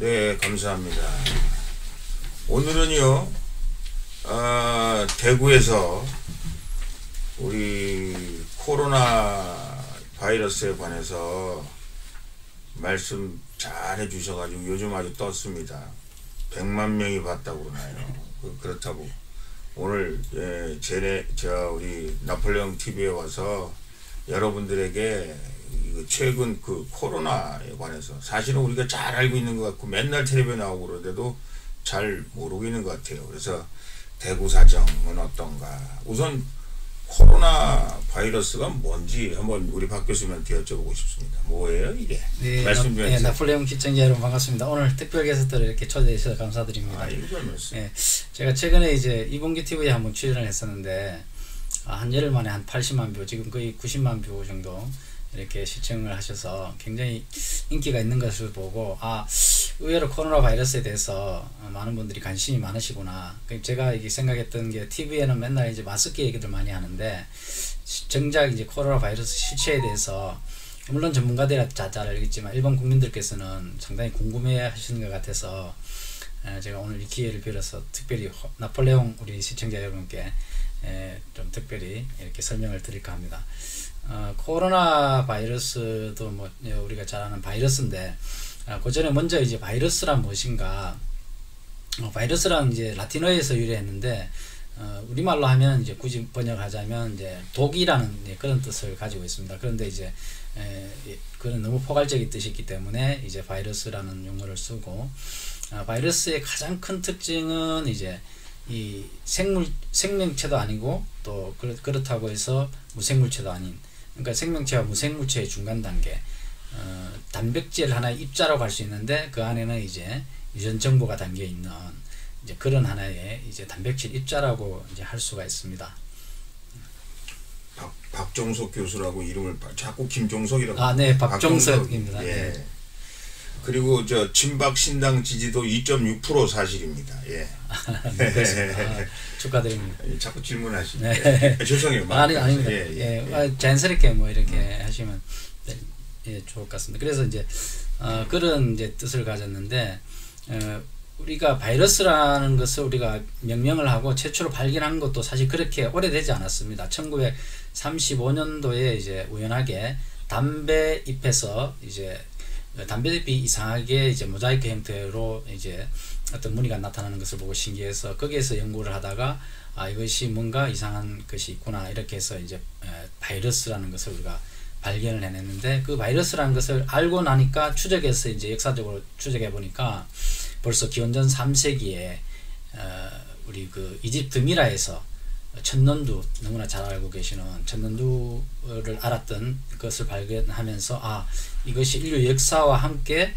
네, 감사합니다. 오늘은요, 대구에서 우리 코로나 바이러스에 관해서 말씀 잘 해주셔가지고 요즘 아주 떴습니다. 100만 명이 봤다고 그러나요. 그렇다고 오늘 우리 나폴레옹 TV에 와서 여러분들에게 최근 그 코로나에 관해서 사실은 우리가 잘 알고 있는 것 같고 맨날 텔레비에 나오고 그러는데도 잘 모르고 있는 것 같아요. 그래서 대구 사정은 어떤가, 우선 코로나 바이러스가 뭔지 한번 우리 박 교수님한테 여쭤보고 싶습니다. 뭐예요 이게? 네, 말씀 좀 해주세요. 나폴레옹 시청자 여러분 반갑습니다. 오늘 특별 게스트를 이렇게 초대해 주셔서 감사드립니다. 이거 말씀. 네, 제가 최근에 이제 이봉규 TV에 한번 출연을 했었는데 한 열흘 만에 한 80만 뷰, 지금 거의 90만 뷰 정도 이렇게 시청을 하셔서 굉장히 인기가 있는 것을 보고, 의외로 코로나 바이러스에 대해서 많은 분들이 관심이 많으시구나. 제가 이게 생각했던 게, TV에는 맨날 이제 마스크 얘기들 많이 하는데 정작 이제 코로나 바이러스 실체에 대해서 물론 전문가들이 잘 알겠지만 일반 국민들께서는 상당히 궁금해 하시는 것 같아서 제가 오늘 이 기회를 빌어서 특별히 나폴레옹 우리 시청자 여러분께 좀 특별히 이렇게 설명을 드릴까 합니다. 코로나 바이러스도 뭐 우리가 잘 아는 바이러스인데, 그 전에 먼저 이제 바이러스란 무엇인가, 바이러스란 이제 라틴어에서 유래했는데 우리말로 하면 이제 굳이 번역하자면 이제 독이라는 그런 뜻을 가지고 있습니다. 그런데 이제 그런 너무 포괄적인 뜻이 있기 때문에 이제 바이러스라는 용어를 쓰고, 바이러스의 가장 큰 특징은 이제 이 생명체도 아니고 또 그렇다고 해서 무생물체도 아닌, 그러니까 생명체와 무생물체의 중간 단계, 단백질 하나의 입자라고 할 수 있는데 그 안에는 이제 유전 정보가 담겨 있는 이제 그런 하나의 이제 단백질 입자라고 이제 할 수가 있습니다. 박종석 교수라고 이름을 자꾸 김종석이라고. 네, 박종석입니다. 예. 네. 그리고 친박 신당 지지도 2.6% 사실입니다. 예. 네, 축하드립니다. 자꾸 질문하시네. 네. 죄송해요. 아닙니다. 자연스럽게 뭐 이렇게 하시면 좋을 것 같습니다. 그래서 이제 그런 이제 뜻을 가졌는데, 우리가 바이러스라는 것을 우리가 명명을 하고 최초로 발견한 것도 사실 그렇게 오래되지 않았습니다. 1935년도에 이제 우연하게 담배잎에서 이제 담배잎이 이상하게 이제 모자이크 형태로 이제 어떤 무늬가 나타나는 것을 보고 신기해서 거기에서 연구를 하다가 이것이 뭔가 이상한 것이 있구나, 이렇게 해서 이제 바이러스라는 것을 우리가 발견을 해냈는데, 그 바이러스라는 것을 알고 나니까 추적해서 이제 역사적으로 추적해 보니까 벌써 기원전 3세기에 우리 그 이집트 미라에서 천년두, 너무나 잘 알고 계시는 천년두를 알았던 것을 발견하면서 이것이 인류 역사와 함께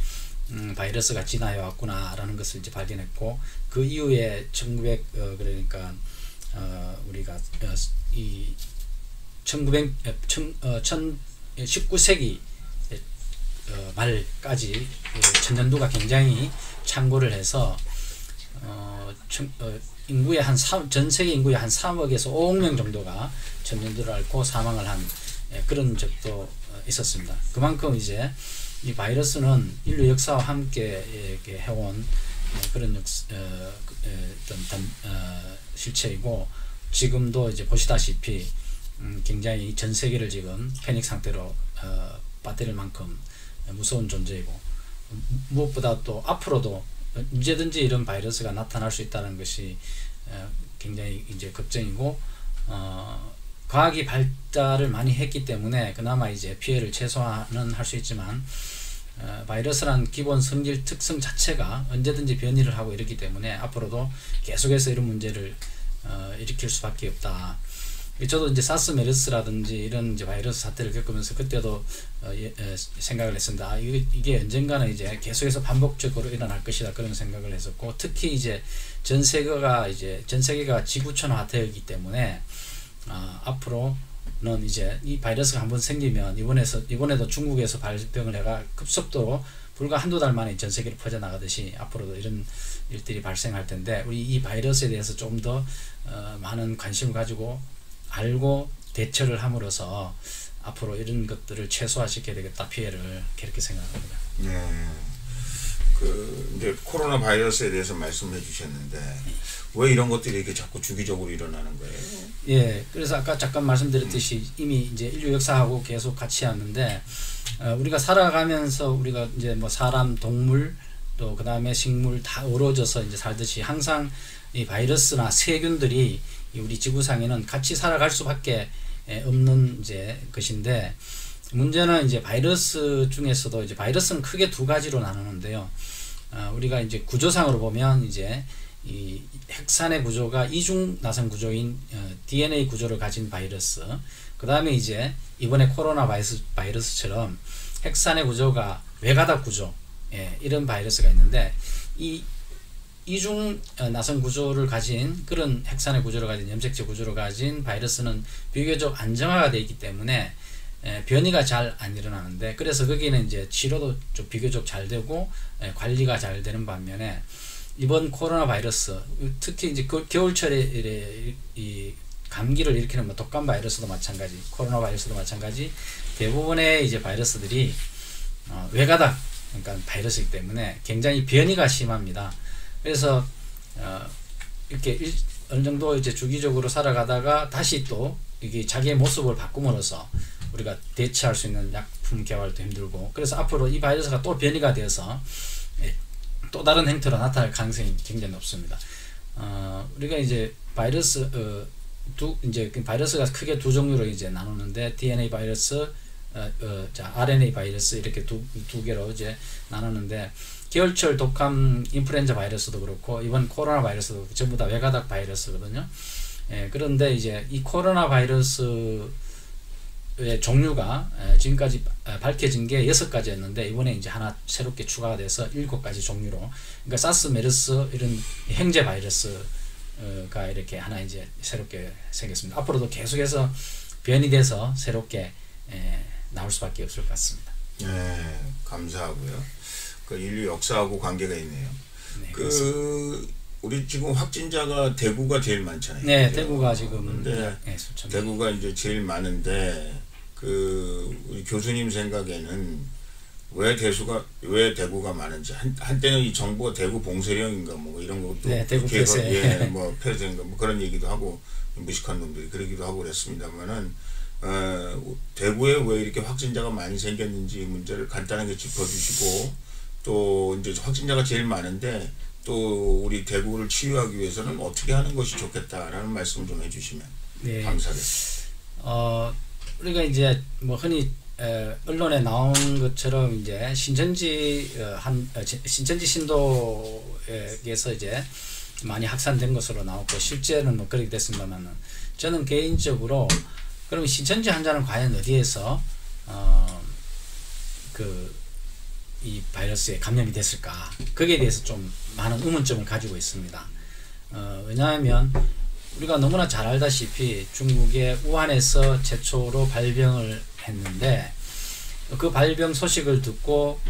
바이러스가 진화해 왔구나 라는 것을 이제 발견했고, 그 이후에 19세기 말까지 천년두가 굉장히 창궐을 해서 인구의 전 세계 인구의 한 3억에서 5억 명 정도가 천년두를 앓고 사망을 한 그런 적도 있었습니다. 그만큼 이제 이 바이러스는 인류 역사와 함께 이렇게 해온 그런 어떤 실체이고, 지금도 이제 보시다시피 굉장히 전 세계를 지금 패닉 상태로 빠뜨릴 만큼 무서운 존재이고, 무엇보다 또 앞으로도 언제든지 이런 바이러스가 나타날 수 있다는 것이 굉장히 이제 걱정이고, 과학이 발달을 많이 했기 때문에 그나마 이제 피해를 최소화는 할 수 있지만, 바이러스란 기본 성질 특성 자체가 언제든지 변이를 하고 이렇기 때문에 앞으로도 계속해서 이런 문제를 일으킬 수밖에 없다. 저도 이제 사스 메르스라든지 이런 이제 바이러스 사태를 겪으면서 그때도 생각을 했습니다. 이게 언젠가는 이제 계속해서 반복적으로 일어날 것이다, 그런 생각을 했었고, 특히 이제 전 세계가 지구촌화되었기 때문에 앞으로는 이제 이 바이러스가 한번 생기면 이번에도 중국에서 발병을 해가 급속도로 불과 한두 달 만에 전 세계로 퍼져나가듯이 앞으로도 이런 일들이 발생할 텐데, 우리 이 바이러스에 대해서 좀 더 많은 관심을 가지고 알고 대처를 함으로써 앞으로 이런 것들을 최소화시켜야 되겠다, 피해를, 그렇게 생각합니다. 그 이제 코로나 바이러스에 대해서 말씀해 주셨는데 왜 이런 것들이 이렇게 자꾸 주기적으로 일어나는 거예요? 예, 그래서 아까 잠깐 말씀드렸듯이 이미 이제 인류 역사하고 계속 같이 왔는데 우리가 살아가면서 우리가 이제 뭐 사람, 동물 또 그 다음에 식물 다 어우러져서 이제 살듯이 항상 이 바이러스나 세균들이 우리 지구상에는 같이 살아갈 수밖에 없는 이제 것인데 문제는 이제 바이러스 중에서도 이제 바이러스는 크게 두 가지로 나누는데요. 우리가 이제 구조상으로 보면 이제 이 핵산의 구조가 이중 나선 구조인 DNA 구조를 가진 바이러스, 그 다음에 이제 이번에 코로나 바이러스처럼 핵산의 구조가 외가닥 구조, 이런 바이러스가 있는데 이 이중 나선 구조를 가진 그런 핵산의 구조를 가진 염색체 구조를 가진 바이러스는 비교적 안정화가 되어 있기 때문에 변이가 잘 안 일어나는데, 그래서 거기는 이제 치료도 좀 비교적 잘 되고 관리가 잘 되는 반면에 이번 코로나 바이러스, 특히 이제 겨울철에 이 감기를 일으키는 뭐 독감 바이러스도 마찬가지, 코로나 바이러스도 마찬가지, 대부분의 이제 바이러스들이 외가닥, 그러니까 바이러스이기 때문에 굉장히 변이가 심합니다. 그래서 이렇게 어느 정도 이제 주기적으로 살아가다가 다시 또 이게 자기의 모습을 바꿈으로써 우리가 대체할 수 있는 약품 개발도 힘들고, 그래서 앞으로 이 바이러스가 또 변이가 되어서 또 다른 형태로 나타날 가능성이 굉장히 높습니다. 우리가 이제 바이러스 이제 바이러스가 크게 두 종류로 이제 나누는데 DNA 바이러스, RNA 바이러스 이렇게 두 개로 이제 나누는데, 겨울철 독감 인플루엔자 바이러스도 그렇고 이번 코로나 바이러스도 전부 다 외가닥 바이러스거든요. 그런데 이제 이 코로나 바이러스의 종류가 지금까지 밝혀진 게 6가지였는데 이번에 이제 하나 새롭게 추가가 돼서 7가지 종류로, 그러니까 사스, 메르스 이런 형제 바이러스가 이렇게 하나 이제 새롭게 생겼습니다. 앞으로도 계속해서 변이돼서 새롭게 나올 수밖에 없을 것 같습니다. 네, 감사하고요. 그 인류 역사하고 관계가 있네요. 네, 우리 지금 확진자가 대구가 제일 많잖아요. 네, 그죠? 대구가 지금 네, 대구가 이제 제일 많은데 우리 교수님 생각에는 왜 대구가 많은지, 한때는 이 정부가 대구 봉쇄령인가 뭐 이런 것도, 네, 대구 폐쇄, 뭐 폐쇄인가 뭐 그런 얘기도 하고, 무식한 놈들이 그러기도 하고 그랬습니다만은 대구에 왜 이렇게 확진자가 많이 생겼는지 문제를 간단하게 짚어주시고, 또 이제 확진자가 제일 많은데 또 우리 대구를 치유하기 위해서는 어떻게 하는 것이 좋겠다라는 말씀 좀 해주시면 감사하겠습니다. 우리가 이제 뭐 흔히 언론에 나온 것처럼 이제 신천지 신도에서 이제 많이 확산된 것으로 나왔고, 실제는 뭐 그렇게 됐습니다만, 저는 개인적으로 그럼 신천지 환자는 과연 어디에서 이 바이러스에 감염이 됐을까, 거기에 대해서 좀 많은 의문점을 가지고 있습니다. 왜냐하면 우리가 너무나 잘 알다시피 중국의 우한에서 최초로 발병을 했는데, 그 발병 소식을 듣고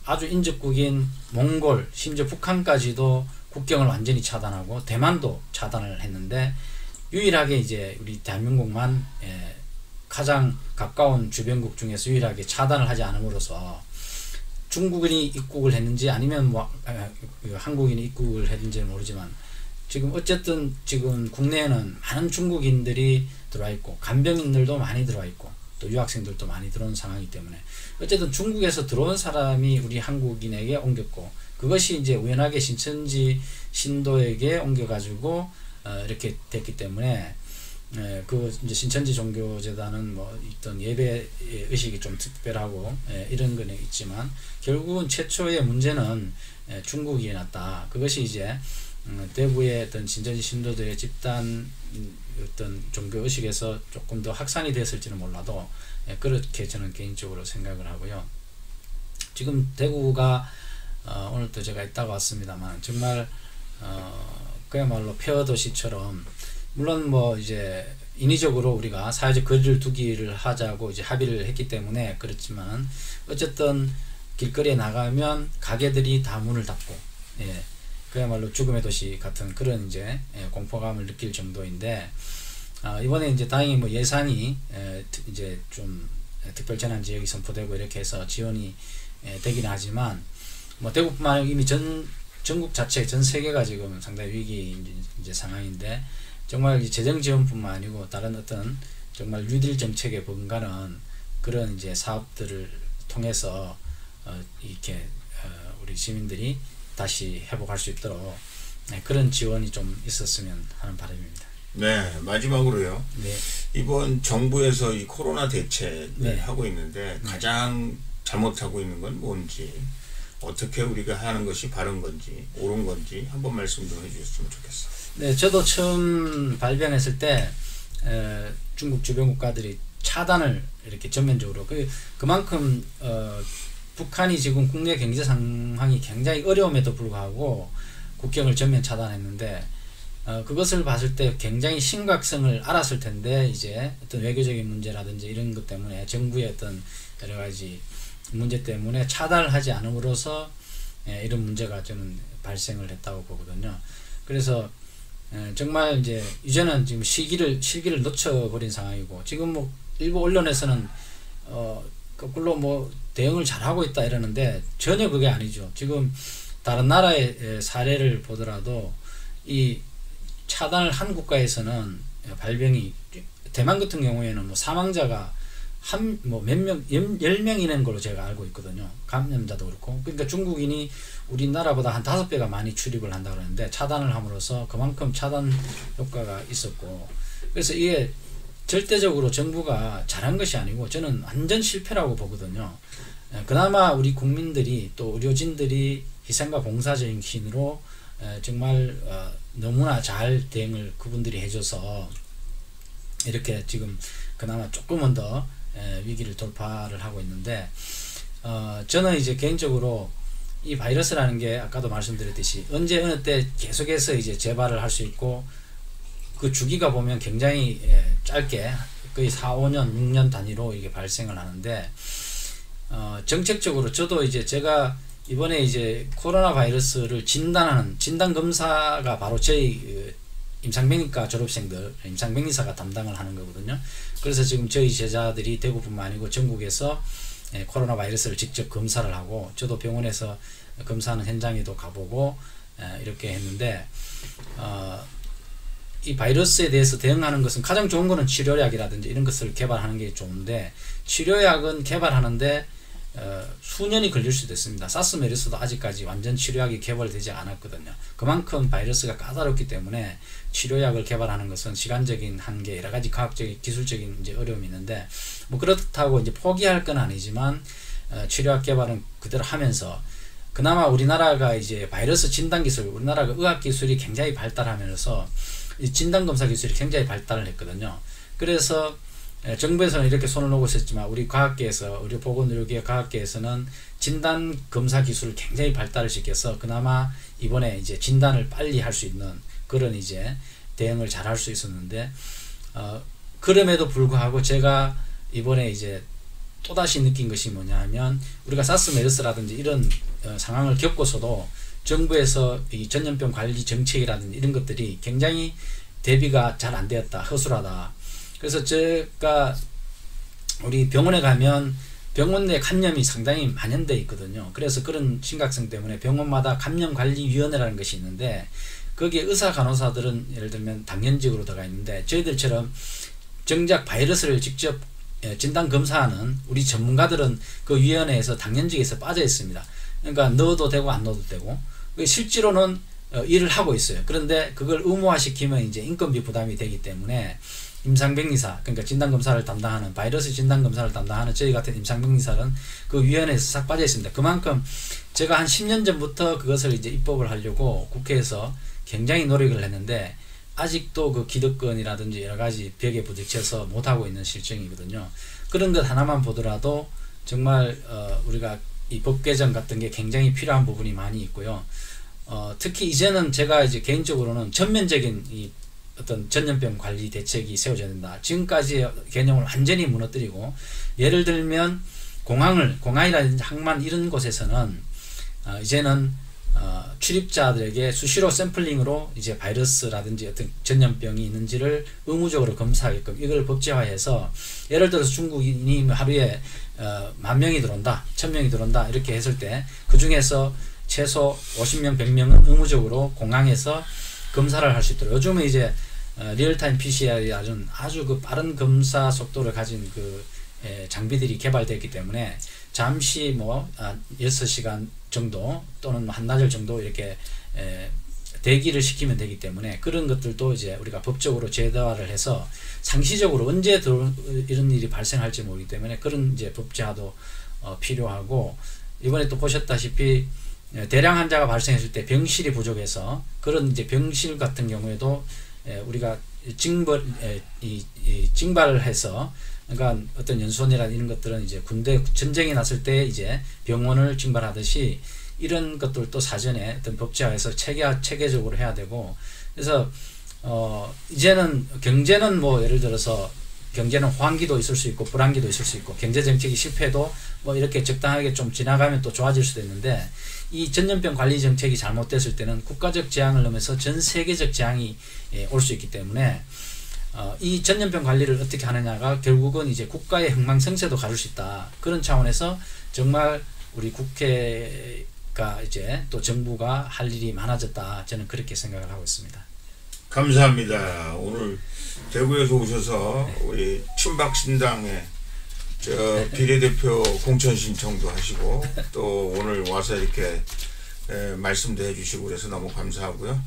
아주 인접국인 몽골, 심지어 북한까지도 국경을 완전히 차단하고 대만도 차단을 했는데, 유일하게 이제 우리 대한민국만 가장 가까운 주변국 중에서 유일하게 차단을 하지 않음으로써 중국인이 입국을 했는지 아니면 뭐 한국인이 입국을 했는지는 모르지만, 지금 어쨌든 지금 국내에는 많은 중국인들이 들어와 있고 간병인들도 많이 들어와 있고 또 유학생들도 많이 들어온 상황이기 때문에 어쨌든 중국에서 들어온 사람이 우리 한국인에게 옮겼고, 그것이 이제 우연하게 신천지 신도에게 옮겨가지고 이렇게 됐기 때문에, 그 이제 신천지 종교재단은 뭐 어떤 예배 의식이 좀 특별하고 이런 거는 있지만, 결국은 최초의 문제는 중국이 났다. 그것이 이제 대구의 어떤 신천지 신도들의 집단 어떤 종교 의식에서 조금 더 확산이 됐을지는 몰라도 그렇게 저는 개인적으로 생각을 하고요. 지금 대구가 오늘도 제가 있다가 왔습니다만 정말 그야말로 폐허도시처럼, 물론 뭐 이제 인위적으로 우리가 사회적 거리를 두기를 하자고 이제 합의를 했기 때문에 그렇지만, 어쨌든 길거리에 나가면 가게들이 다 문을 닫고, 그야말로 죽음의 도시 같은 그런 이제 공포감을 느낄 정도인데, 이번에 이제 다행히 뭐 예산이 이제 좀 특별재난지역이 선포되고 이렇게 해서 지원이 되긴 하지만 뭐 대구뿐만 아니라 이미 전국 자체 전 세계가 지금 상당히 위기 이제 상황인데 정말 재정 지원뿐만 아니고 다른 어떤 정말 뉴딜 정책에 번가는 그런 이제 사업들을 통해서 이렇게 우리 시민들이 다시 회복할 수 있도록 그런 지원이 좀 있었으면 하는 바람입니다. 네, 마지막으로요. 네. 이번 정부에서 이 코로나 대책을 네. 하고 있는데 가장 잘못하고 있는 건 뭔지, 어떻게 우리가 하는 것이 바른 건지 옳은 건지 한번 말씀 좀 해주셨으면 좋겠어요. 네, 저도 처음 발병했을 때 중국 주변 국가들이 차단을 이렇게 전면적으로 그만큼 북한이 지금 국내 경제 상황이 굉장히 어려움에도 불구하고 국경을 전면 차단했는데 그것을 봤을 때 굉장히 심각성을 알았을 텐데 이제 어떤 외교적인 문제라든지 이런 것 때문에 정부의 어떤 여러 가지 문제 때문에 차단을 하지 않음으로써 이런 문제가 저는 발생을 했다고 보거든요. 그래서 정말 이제는 지금 시기를 놓쳐버린 상황이고 지금 뭐 일부 언론에서는 거꾸로 뭐 대응을 잘하고 있다 이러는데 전혀 그게 아니죠. 지금 다른 나라의 사례를 보더라도 이 차단을 한 국가에서는 발병이 대만 같은 경우에는 뭐 사망자가 뭐 몇 명, 10명 이는 걸로 제가 알고 있거든요. 감염자도 그렇고. 그러니까 중국인이 우리나라보다 한 5배가 많이 출입을 한다고 그러는데 차단을 함으로써 그만큼 차단 효과가 있었고. 그래서 이게 절대적으로 정부가 잘한 것이 아니고 저는 완전 실패라고 보거든요. 그나마 우리 국민들이 또 의료진들이 희생과 봉사정신으로 정말 너무나 잘 대응을 그분들이 해줘서 이렇게 지금 그나마 조금은 더 위기를 돌파를 하고 있는데 저는 이제 개인적으로 이 바이러스라는 게 아까도 말씀드렸듯이 언제 어느 때 계속해서 이제 재발을 할 수 있고 그 주기가 보면 굉장히 짧게 거의 4, 5년, 6년 단위로 이게 발생을 하는데 정책적으로 저도 이제 제가 이번에 이제 코로나 바이러스를 진단하는 진단 검사가 바로 저희 임상병리과 졸업생들, 임상병리사가 담당을 하는 거거든요. 그래서 지금 저희 제자들이 대구뿐만 아니고 전국에서 코로나 바이러스를 직접 검사를 하고 저도 병원에서 검사하는 현장에도 가보고 이렇게 했는데 이 바이러스에 대해서 대응하는 것은 가장 좋은 거는 치료약이라든지 이런 것을 개발하는 게 좋은데 치료약은 개발하는데 수년이 걸릴 수도 있습니다. 사스 메르스도 아직까지 완전 치료약이 개발되지 않았거든요. 그만큼 바이러스가 까다롭기 때문에 치료약을 개발하는 것은 시간적인 한계, 여러 가지 과학적인, 기술적인 이제 어려움이 있는데 뭐 그렇다고 이제 포기할 건 아니지만 치료약 개발은 그대로 하면서 그나마 우리나라가 이제 바이러스 진단 기술, 우리나라가 의학 기술이 굉장히 발달하면서 이 진단 검사 기술이 굉장히 발달을 했거든요. 그래서 정부에서는 이렇게 손을 놓고 있었지만 우리 과학계에서 의료보건의료기획 과학계에서는 진단 검사 기술을 굉장히 발달을 시켜서 그나마 이번에 이제 진단을 빨리 할 수 있는 그런 이제 대응을 잘 할 수 있었는데 그럼에도 불구하고 제가 이번에 이제 또다시 느낀 것이 뭐냐 하면 우리가 사스 메르스라든지 이런 상황을 겪고서도 정부에서 이 전염병 관리 정책이라든지 이런 것들이 굉장히 대비가 잘 안 되었다, 허술하다. 그래서 제가 우리 병원에 가면 병원 내 감염이 상당히 만연되어 있거든요. 그래서 그런 심각성 때문에 병원마다 감염관리위원회라는 것이 있는데 거기에 의사 간호사들은 예를 들면 당연직으로 들어가 있는데 저희들처럼 정작 바이러스를 직접 진단 검사하는 우리 전문가들은 그 위원회에서 당연직에서 빠져 있습니다. 그러니까 넣어도 되고 안 넣어도 되고 실제로는 일을 하고 있어요. 그런데 그걸 의무화시키면 이제 인건비 부담이 되기 때문에 임상병리사, 그러니까 진단검사를 담당하는 바이러스 진단검사를 담당하는 저희 같은 임상병리사는 그 위원회에서 싹 빠져 있습니다. 그만큼 제가 한 10년 전부터 그것을 이제 입법을 하려고 국회에서 굉장히 노력을 했는데 아직도 그 기득권이라든지 여러 가지 벽에 부딪혀서 못하고 있는 실정이거든요. 그런 것 하나만 보더라도 정말 우리가 이 법 개정 같은 게 굉장히 필요한 부분이 많이 있고요. 특히 이제는 제가 이제 개인적으로는 전면적인 이 어떤 전염병 관리 대책이 세워져야 된다. 지금까지 개념을 완전히 무너뜨리고 예를 들면 공항이라든지 항만 이런 곳에서는 이제는 출입자들에게 수시로 샘플링으로 이제 바이러스라든지 어떤 전염병이 있는지를 의무적으로 검사하게끔 이걸 법제화해서 예를 들어서 중국인이 하루에 10,000명이 들어온다, 1,000명이 들어온다 이렇게 했을 때 그 중에서 최소 50명, 100명은 의무적으로 공항에서 검사를 할 수 있도록 요즘은 이제 리얼타임 PCR이 아주 그 빠른 검사 속도를 가진 그 장비들이 개발되었기 때문에 잠시 6시간 정도 또는 한나절 정도 이렇게 대기를 시키면 되기 때문에 그런 것들도 이제 우리가 법적으로 제도화를 해서 상시적으로 언제 이런 일이 발생할지 모르기 때문에 그런 이제 법제화도 필요하고 이번에 또 보셨다시피 대량 환자가 발생했을 때 병실이 부족해서 그런 이제 병실 같은 경우에도 우리가 징발을 해서 그러니까 어떤 연수원이나 이런 것들은 이제 군대 전쟁이 났을 때 이제 병원을 징발하듯이 이런 것들도 사전에 어떤 법제화해서 체계적으로 해야 되고 그래서 이제는 경제는 예를 들어서 경제는 호황기도 있을 수 있고 불황기도 있을 수 있고 경제 정책이 실패해도 이렇게 적당하게 좀 지나가면 또 좋아질 수도 있는데 이 전염병 관리 정책이 잘못됐을 때는 국가적 재앙을 넘어서 전 세계적 재앙이 올 수 있기 때문에 이 전염병 관리를 어떻게 하느냐가 결국은 이제 국가의 흥망성쇠도 가를 수 있다. 그런 차원에서 정말 우리 국회가 이제 또 정부가 할 일이 많아졌다. 저는 그렇게 생각을 하고 있습니다. 감사합니다. 오늘 대구에서 오셔서 우리 친박신당의 비례대표 공천 신청도 하시고 또 오늘 와서 이렇게 말씀도 해주시고 그래서 너무 감사하고요.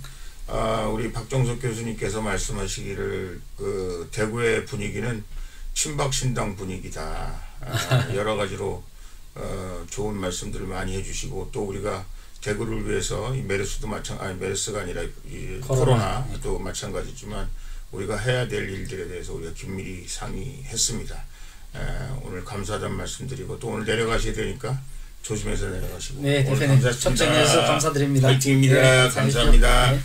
우리 박정석 교수님께서 말씀하시기를 그 대구의 분위기는 친박신당 분위기다. 여러 가지로 좋은 말씀들을 많이 해주시고 또 우리가 대구를 위해서 이 메르스도 메르스가 아니라 이 코로나도 마찬가지지만 우리가 해야 될 일들에 대해서 우리가 긴밀히 상의했습니다. 오늘 감사하다는 말씀드리고 또 오늘 내려가셔야 되니까 조심해서 내려가시고. 네, 대표님 초청해 주셔서 감사드립니다. 파이팅입니다. 네, 감사합니다. 네.